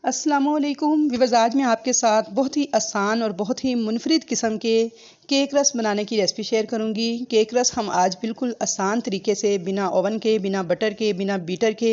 अस्सलामुअलैकुम व्यूअर्स, आज मैं आपके साथ बहुत ही आसान और बहुत ही मुनफरिद किस्म के केक रस बनाने की रेसिपी शेयर करूंगी। केक रस हम आज बिल्कुल आसान तरीके से बिना ओवन के, बिना बटर के, बिना बीटर के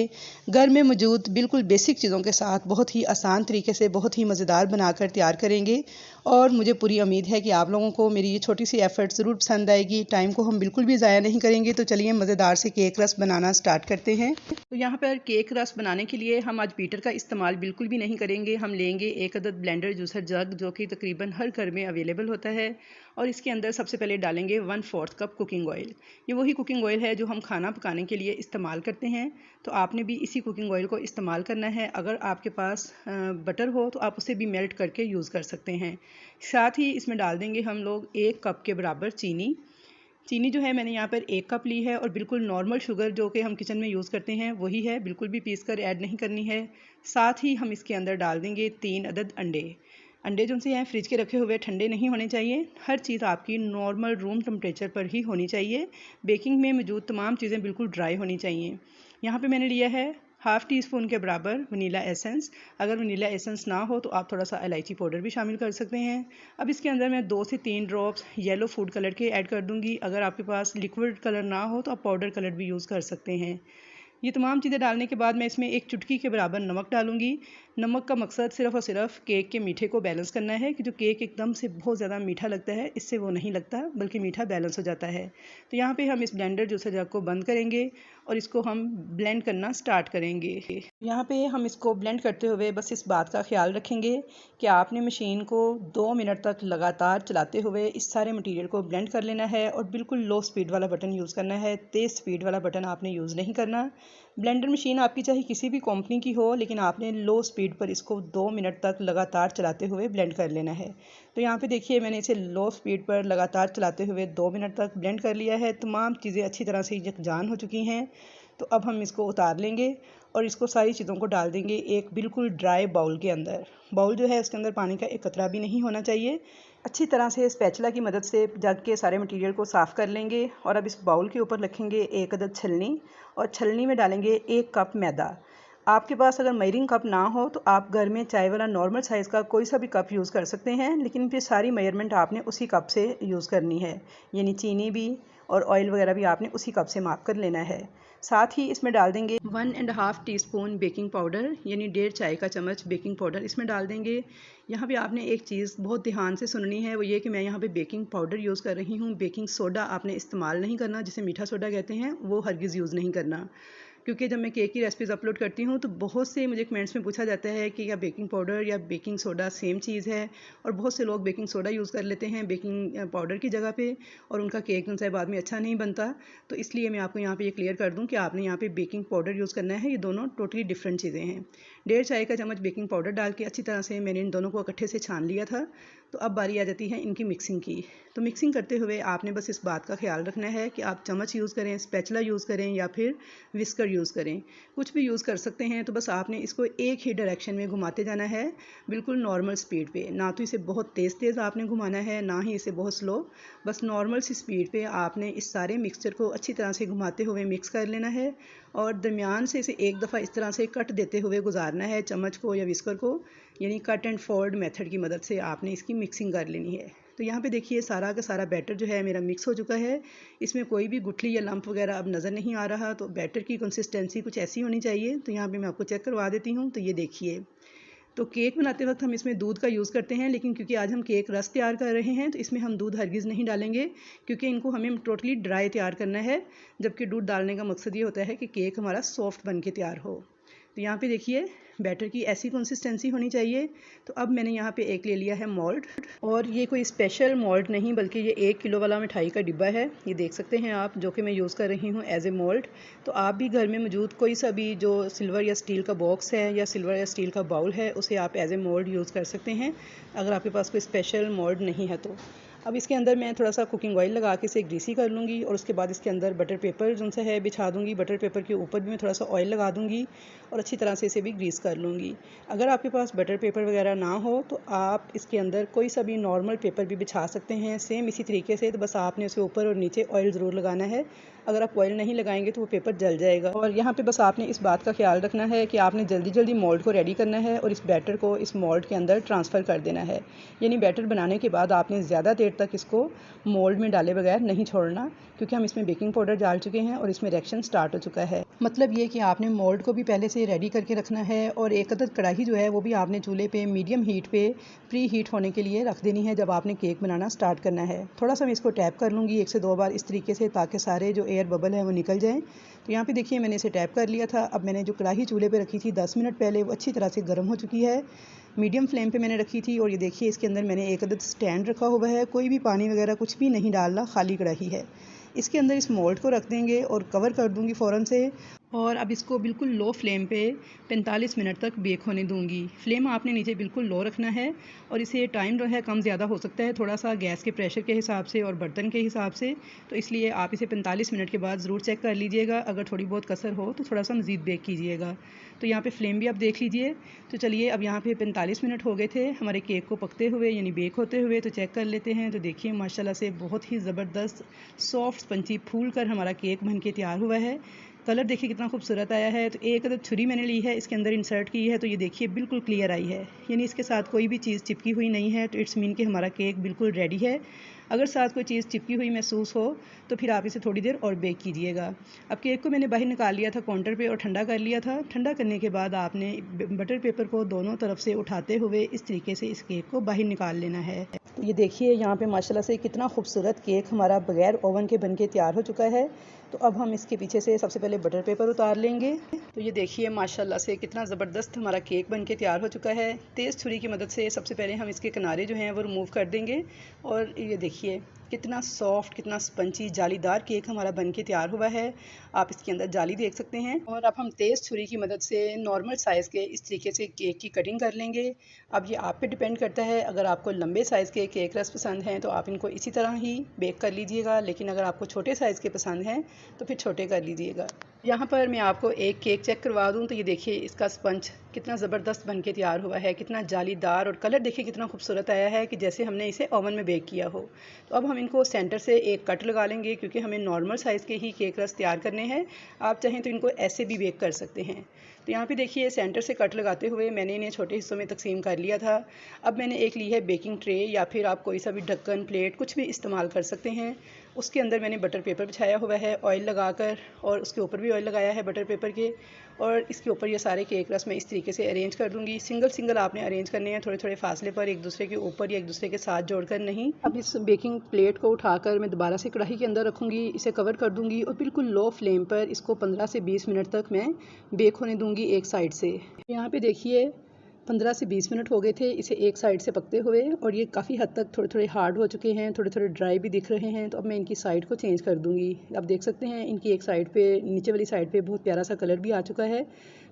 घर में मौजूद बिल्कुल बेसिक चीज़ों के साथ बहुत ही आसान तरीके से बहुत ही मज़ेदार बनाकर तैयार करेंगे। और मुझे पूरी उम्मीद है कि आप लोगों को मेरी ये छोटी सी एफ़र्ट ज़रूर पसंद आएगी। टाइम को हम बिल्कुल भी ज़ाया नहीं करेंगे। तो चलिए मज़ेदार से केक रस बनाना स्टार्ट करते हैं। तो यहाँ पर केक रस बनाने के लिए हम आज बीटर का इस्तेमाल बिल्कुल भी नहीं करेंगे। हम लेंगे एक अदद ब्लेंडर जूसर जग, जो कि तकरीबन हर घर में अवेलेबल होता है। और इसके अंदर सबसे पहले डालेंगे 1/4 कप कुकिंग ऑयल। ये वही कुकिंग ऑयल है जो हम खाना पकाने के लिए इस्तेमाल करते हैं। तो आपने भी इसी कुकिंग ऑयल को इस्तेमाल करना है। अगर आपके पास बटर हो तो आप उसे भी मेल्ट करके यूज़ कर सकते हैं। साथ ही इसमें डाल देंगे हम लोग 1 कप के बराबर चीनी। चीनी जो है मैंने यहाँ पर 1 कप ली है और बिल्कुल नॉर्मल शुगर जो कि हम किचन में यूज़ करते हैं वही है, बिल्कुल भी पीस कर ऐड नहीं करनी है। साथ ही हम इसके अंदर डाल देंगे 3 अदद अंडे। अंडे जो से हैं फ्रिज के रखे हुए ठंडे नहीं होने चाहिए। हर चीज़ आपकी नॉर्मल रूम टेम्परेचर पर ही होनी चाहिए। बेकिंग में मौजूद तमाम चीज़ें बिल्कुल ड्राई होनी चाहिए। यहाँ पे मैंने लिया है हाफ़ टी स्पून के बराबर वनीला एसेंस। अगर वनीला एसेंस ना हो तो आप थोड़ा सा इलायची पाउडर भी शामिल कर सकते हैं। अब इसके अंदर मैं 2 से 3 ड्रॉप्स येलो फूड कलर के ऐड कर दूंगी। अगर आपके पास लिक्विड कलर ना हो तो आप पाउडर कलर भी यूज़ कर सकते हैं। ये तमाम चीज़ें डालने के बाद मैं इसमें 1 चुटकी के बराबर नमक डालूंगी। नमक का मकसद सिर्फ़ और सिर्फ केक के मीठे को बैलेंस करना है कि जो केक एकदम से बहुत ज़्यादा मीठा लगता है, इससे वो नहीं लगता, बल्कि मीठा बैलेंस हो जाता है। तो यहाँ पे हम इस ब्लेंडर जूसर जग को बंद करेंगे और इसको हम ब्लेंड करना स्टार्ट करेंगे। यहाँ पे हम इसको ब्लेंड करते हुए बस इस बात का ख्याल रखेंगे कि आपने मशीन को 2 मिनट तक लगातार चलाते हुए इस सारे मटीरियल को ब्लेंड कर लेना है और बिल्कुल लो स्पीड वाला बटन यूज़ करना है। तेज़ स्पीड वाला बटन आपने यूज़ नहीं करना। ब्लेंडर मशीन आपकी चाहे किसी भी कंपनी की हो, लेकिन आपने लो स्पीड पर इसको 2 मिनट तक लगातार चलाते हुए ब्लेंड कर लेना है। तो यहाँ पे देखिए मैंने इसे लो स्पीड पर लगातार चलाते हुए 2 मिनट तक ब्लेंड कर लिया है। तमाम चीज़ें अच्छी तरह से यकजान हो चुकी हैं। तो अब हम इसको उतार लेंगे और इसको सारी चीज़ों को डाल देंगे एक बिल्कुल ड्राई बाउल के अंदर। बाउल जो है उसके अंदर पानी का एक कतरा भी नहीं होना चाहिए। अच्छी तरह से स्पैचुला की मदद से जग के सारे मटेरियल को साफ़ कर लेंगे और अब इस बाउल के ऊपर रखेंगे 1 अदद छलनी और छलनी में डालेंगे 1 कप मैदा। आपके पास अगर मेयरिंग कप ना हो तो आप घर में चाय वाला नॉर्मल साइज़ का कोई सा भी कप यूज़ कर सकते हैं, लेकिन फिर सारी मेजरमेंट आपने उसी कप से यूज़ करनी है। यानी चीनी भी और ऑयल वगैरह भी आपने उसी कप से माप कर लेना है। साथ ही इसमें डाल देंगे 1.5 टीस्पून बेकिंग पाउडर, यानी 1.5 चाय का चम्मच बेकिंग पाउडर इसमें डाल देंगे। यहाँ पे आपने एक चीज़ बहुत ध्यान से सुननी है, वो ये कि मैं यहाँ पे बेकिंग पाउडर यूज़ कर रही हूँ। बेकिंग सोडा आपने इस्तेमाल नहीं करना, जिसे मीठा सोडा कहते हैं, वो हरगिज़ यूज़ नहीं करना। क्योंकि जब मैं केक की रेसिपीज़ अपलोड करती हूँ तो बहुत से मुझे कमेंट्स में पूछा जाता है कि क्या बेकिंग पाउडर या बेकिंग सोडा सेम चीज़ है, और बहुत से लोग बेकिंग सोडा यूज़ कर लेते हैं बेकिंग पाउडर की जगह पे, और उनका केक उनसे बाद में अच्छा नहीं बनता। तो इसलिए मैं आपको यहाँ पे ये क्लियर कर दूँ कि आपने यहाँ पे बेकिंग पाउडर यूज़ करना है। ये दोनों टोटली डिफरेंट चीज़ें हैं। 1.5 चाय का चम्मच बेकिंग पाउडर डाल के अच्छी तरह से मैंने इन दोनों को इकट्ठे से छान लिया था। तो अब बारी आ जाती है इनकी मिक्सिंग की। तो मिक्सिंग करते हुए आपने बस इस बात का ख्याल रखना है कि आप चम्मच यूज़ करें, स्पैचुला यूज़ करें या फिर विस्कर यूज़ करें, कुछ भी यूज़ कर सकते हैं। तो बस आपने इसको एक ही डायरेक्शन में घुमाते जाना है, बिल्कुल नॉर्मल स्पीड पे। ना तो इसे बहुत तेज़ तेज़ आपने घुमाना है, ना ही इसे बहुत स्लो। बस नॉर्मल सी स्पीड पे आपने इस सारे मिक्सचर को अच्छी तरह से घुमाते हुए मिक्स कर लेना है और दरमियान से इसे एक दफ़ा इस तरह से कट देते हुए गुजारना है चम्मच को या विस्कर को, यानी कट एंड फोल्ड मेथड की मदद से आपने इसकी मिक्सिंग कर लेनी है। तो यहाँ पे देखिए सारा का सारा बैटर जो है मेरा मिक्स हो चुका है। इसमें कोई भी गुठली या लंप वगैरह अब नज़र नहीं आ रहा। तो बैटर की कंसिस्टेंसी कुछ ऐसी होनी चाहिए। तो यहाँ पे मैं आपको चेक करवा देती हूँ। तो ये देखिए, तो केक बनाते वक्त हम इसमें दूध का यूज़ करते हैं, लेकिन क्योंकि आज हम केक रस तैयार कर रहे हैं तो इसमें हम दूध हरगिज़ नहीं डालेंगे, क्योंकि इनको हमें टोटली ड्राई तैयार करना है। जबकि दूध डालने का मकसद ये होता है कि केक हमारा सॉफ्ट बन के तैयार हो। तो यहाँ पे देखिए बैटर की ऐसी कंसिस्टेंसी होनी चाहिए। तो अब मैंने यहाँ पे एक ले लिया है मोल्ड, और ये कोई स्पेशल मोल्ड नहीं बल्कि ये 1 किलो वाला मिठाई का डिब्बा है। ये देख सकते हैं आप, जो कि मैं यूज़ कर रही हूँ एज ए मोल्ड। तो आप भी घर में मौजूद कोई सा भी जो सिल्वर या स्टील का बॉक्स है या सिल्वर या स्टील का बाउल है, उसे आप एज ए मोल्ड यूज़ कर सकते हैं, अगर आपके पास कोई स्पेशल मोल्ड नहीं है तो। अब इसके अंदर मैं थोड़ा सा कुकिंग ऑयल लगा के इसे ग्रीसी कर लूँगी और उसके बाद इसके अंदर बटर पेपर जो सा है बिछा दूँगी। बटर पेपर के ऊपर भी मैं थोड़ा सा ऑयल लगा दूँगी और अच्छी तरह से इसे भी ग्रीस कर लूँगी। अगर आपके पास बटर पेपर वगैरह ना हो तो आप इसके अंदर कोई सा भी नॉर्मल पेपर भी बिछा सकते हैं, सेम इसी तरीके से। तो बस आपने उसके ऊपर और नीचे ऑयल ज़रूर लगाना है। अगर आप ऑयल नहीं लगाएंगे तो वो पेपर जल जाएगा। और यहाँ पे बस आपने इस बात का ख्याल रखना है कि आपने जल्दी जल्दी मोल्ड को रेडी करना है और इस बैटर को इस मोल्ड के अंदर ट्रांसफ़र कर देना है। यानी बैटर बनाने के बाद आपने ज़्यादा देर तक इसको मोल्ड में डाले बगैर नहीं छोड़ना, क्योंकि हम इसमें बेकिंग पाउडर डाल चुके हैं और इसमें रिएक्शन स्टार्ट हो चुका है। मतलब ये कि आपने मोल्ड को भी पहले से रेडी करके रखना है और एक अदद कढ़ाई जो है वो भी आपने चूल्हे पे मीडियम हीट पे प्री हीट होने के लिए रख देनी है जब आपने केक बनाना स्टार्ट करना है। थोड़ा सा मैं इसको टैप कर लूँगी 1 से 2 बार इस तरीके से, ताकि सारे जो एयर बबल है वो निकल जाएँ। तो यहाँ पे देखिए मैंने इसे टैप कर लिया था। अब मैंने जो कढ़ाई चूल्हे पे रखी थी 10 मिनट पहले, वो अच्छी तरह से गर्म हो चुकी है। मीडियम फ्लेम पे मैंने रखी थी और ये देखिए इसके अंदर मैंने एक अदद स्टैंड रखा हुआ है। कोई भी पानी वगैरह कुछ भी नहीं डालना, खाली कढ़ाई है। इसके अंदर इस मोल्ड को रख देंगे और कवर कर दूंगी फ़ौरन से। और अब इसको बिल्कुल लो फ्लेम पे 45 मिनट तक बेक होने दूंगी। फ्लेम आपने नीचे बिल्कुल लो रखना है और इसे टाइम जो है कम ज़्यादा हो सकता है थोड़ा सा गैस के प्रेशर के हिसाब से और बर्तन के हिसाब से। तो इसलिए आप इसे 45 मिनट के बाद ज़रूर चेक कर लीजिएगा। अगर थोड़ी बहुत कसर हो तो थोड़ा सा मज़ीद बेक कीजिएगा। तो यहाँ पे फ्लेम भी आप देख लीजिए। तो चलिए अब यहाँ पे 45 मिनट हो गए थे हमारे केक को पकते हुए, यानी बेक होते हुए। तो चेक कर लेते हैं। तो देखिए माशाल्लाह से बहुत ही ज़बरदस्त सॉफ्ट स्पंची फूल कर हमारा केक बन के तैयार हुआ है। कलर देखिए कितना खूबसूरत आया है। तो एक अदद छुरी मैंने ली है, इसके अंदर इंसर्ट की है, तो ये देखिए बिल्कुल क्लियर आई है, यानी इसके साथ कोई भी चीज़ चिपकी हुई नहीं है। तो इट्स मीन कि हमारा केक बिल्कुल रेडी है। अगर साथ कोई चीज़ चिपकी हुई महसूस हो तो फिर आप इसे थोड़ी देर और बेक कीजिएगा। अब केक को मैंने बाहर निकाल लिया था काउंटर पे और ठंडा कर लिया था। ठंडा करने के बाद आपने बटर पेपर को दोनों तरफ से उठाते हुए इस तरीके से इस केक को बाहर निकाल लेना है। तो ये देखिए यहाँ पे माशाल्लाह से कितना खूबसूरत केक हमारा बगैर ओवन के बनके तैयार हो चुका है। तो अब हम इसके पीछे से सबसे पहले बटर पेपर उतार लेंगे। तो ये देखिए माशाल्लाह से कितना ज़बरदस्त हमारा केक बनके तैयार हो चुका है। तेज़ छुरी की मदद से सबसे पहले हम इसके किनारे जो हैं वो रिमूव कर देंगे। और ये देखिए कितना सॉफ्ट, कितना स्पंची जालीदार केक हमारा बनके तैयार हुआ है। आप इसके अंदर जाली देख सकते हैं। और अब हम तेज़ छुरी की मदद से नॉर्मल साइज़ के इस तरीके से केक की कटिंग कर लेंगे। अब ये आप पे डिपेंड करता है, अगर आपको लंबे साइज़ के केक रस पसंद हैं तो आप इनको इसी तरह ही बेक कर लीजिएगा, लेकिन अगर आपको छोटे साइज़ के पसंद हैं तो फिर छोटे कर लीजिएगा। यहाँ पर मैं आपको एक केक चेक करवा दूँ। तो ये देखिए इसका स्पंज कितना ज़बरदस्त बनके तैयार हुआ है, कितना जालीदार, और कलर देखिए कितना खूबसूरत आया है कि जैसे हमने इसे ओवन में बेक किया हो। तो अब हम इनको सेंटर से एक कट लगा लेंगे, क्योंकि हमें नॉर्मल साइज़ के ही केक रस तैयार करने हैं। आप चाहें तो इनको ऐसे भी बेक कर सकते हैं। तो यहाँ पे देखिए सेंटर से कट लगाते हुए मैंने इन्हें छोटे हिस्सों में तकसीम कर लिया था। अब मैंने एक ली है बेकिंग ट्रे, या फिर आप कोई सा भी ढक्कन, प्लेट कुछ भी इस्तेमाल कर सकते हैं। उसके अंदर मैंने बटर पेपर बिछाया हुआ है ऑयल लगाकर, और उसके ऊपर भी ऑयल लगाया है बटर पेपर के, और इसके ऊपर ये सारे केक रस मैं इस तरीके से अरेंज कर दूंगी। सिंगल सिंगल आपने अरेंज करने हैं, थोड़े थोड़े फासले पर, एक दूसरे के ऊपर या एक दूसरे के साथ जोड़कर नहीं। अब इस बेकिंग प्लेट को उठाकर मैं दोबारा से कढ़ाई के अंदर रखूँगी, इसे कवर कर दूँगी और बिल्कुल लो फ्लेम पर इसको 15 से 20 मिनट तक मैं बेक होने दूँगी एक साइड से। यहाँ पे देखिए 15 से 20 मिनट हो गए थे इसे एक साइड से पकते हुए, और ये काफ़ी हद तक थोड़े थोड़े हार्ड हो चुके हैं, थोड़े थोड़े ड्राई भी दिख रहे हैं। तो अब मैं इनकी साइड को चेंज कर दूँगी। आप देख सकते हैं इनकी एक साइड पे, नीचे वाली साइड पे बहुत प्यारा सा कलर भी आ चुका है।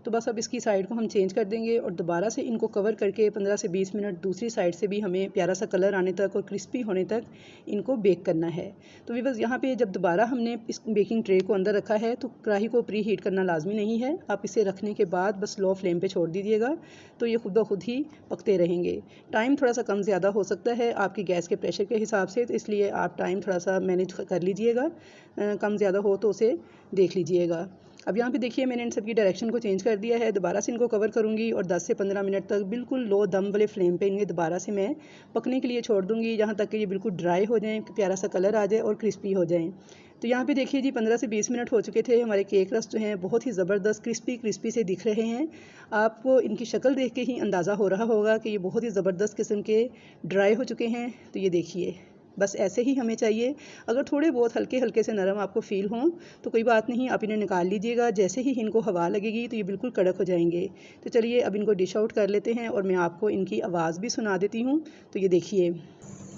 तो बस अब इसकी साइड को हम चेंज कर देंगे और दोबारा से इनको कवर करके 15 से 20 मिनट दूसरी साइड से भी हमें प्यारा सा कलर आने तक और क्रिस्पी होने तक इनको बेक करना है। तो बस यहाँ पे जब दोबारा हमने इस बेकिंग ट्रे को अंदर रखा है तो कढ़ाई को प्री हीट करना लाजमी नहीं है। आप इसे रखने के बाद बस लो फ्लेम पे छोड़ दीजिएगा, तो ये खुद ब खुद ही पकते रहेंगे। टाइम थोड़ा सा कम ज़्यादा हो सकता है आपकी गैस के प्रेशर के हिसाब से, तो इसलिए आप टाइम थोड़ा सा मैनेज कर लीजिएगा। कम ज़्यादा हो तो उसे देख लीजिएगा। अब यहाँ पे देखिए मैंने इन सब की डायरेक्शन को चेंज कर दिया है। दोबारा से इनको कवर करूँगी और 10 से 15 मिनट तक बिल्कुल लो दम वाले फ्लेम पे इन्हें दोबारा से मैं पकने के लिए छोड़ दूँगी, जहाँ तक कि ये बिल्कुल ड्राई हो जाएँ, प्यारा सा कलर आ जाए और क्रिस्पी हो जाएँ। तो यहाँ पे देखिए जी 15 से 20 मिनट हो चुके थे। हमारे केक रस जो हैं बहुत ही ज़बरदस्त क्रिस्पी से दिख रहे हैं। आपको इनकी शक्ल देख के ही अंदाज़ा हो रहा होगा कि ये बहुत ही ज़बरदस्त किस्म के ड्राई हो चुके हैं। तो ये देखिए बस ऐसे ही हमें चाहिए। अगर थोड़े बहुत हल्के हल्के से नरम आपको फ़ील हों तो कोई बात नहीं, आप इन्हें निकाल लीजिएगा। जैसे ही इनको हवा लगेगी तो ये बिल्कुल कड़क हो जाएंगे। तो चलिए अब इनको डिश आउट कर लेते हैं और मैं आपको इनकी आवाज़ भी सुना देती हूँ। तो ये देखिए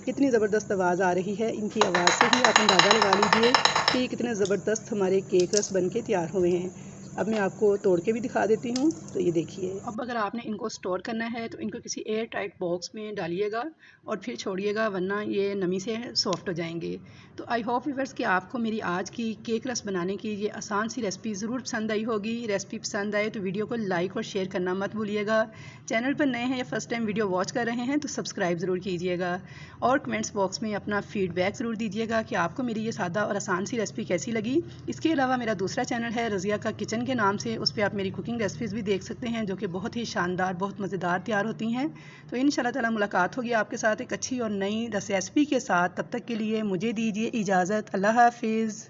कितनी ज़बरदस्त आवाज़ आ रही है। इनकी आवाज़ से ही आप अंदाज़ा लगा लीजिए कि कितने ज़बरदस्त हमारे केक रस बन के तैयार हुए हैं। अब मैं आपको तोड़ के भी दिखा देती हूँ। तो ये देखिए, अब अगर आपने इनको स्टोर करना है तो इनको किसी एयर टाइट बॉक्स में डालिएगा और फिर छोड़िएगा, वरना ये नमी से सॉफ्ट हो जाएंगे। तो आई होप व्यूअर्स कि आपको मेरी आज की केक रस बनाने की ये आसान सी रेसिपी ज़रूर पसंद आई होगी। रेसिपी पसंद आए तो वीडियो को लाइक और शेयर करना मत भूलिएगा। चैनल पर नए हैं या फर्स्ट टाइम वीडियो वॉच कर रहे हैं तो सब्सक्राइब ज़रूर कीजिएगा और कमेंट्स बॉक्स में अपना फीडबैक ज़रूर दीजिएगा कि आपको मेरी ये सादा और आसान सी रेसिपी कैसी लगी। इसके अलावा मेरा दूसरा चैनल है रज़िया का किचन के नाम से, उस पर आप मेरी कुकिंग रेसिपीज़ भी देख सकते हैं जो कि बहुत ही शानदार, बहुत मज़ेदार तैयार होती हैं। तो इंशाल्लाह ताला मुलाकात होगी आपके साथ एक अच्छी और नई रेसिपी के साथ। तब तक के लिए मुझे दीजिए इजाज़त। अल्लाह हाफिज़।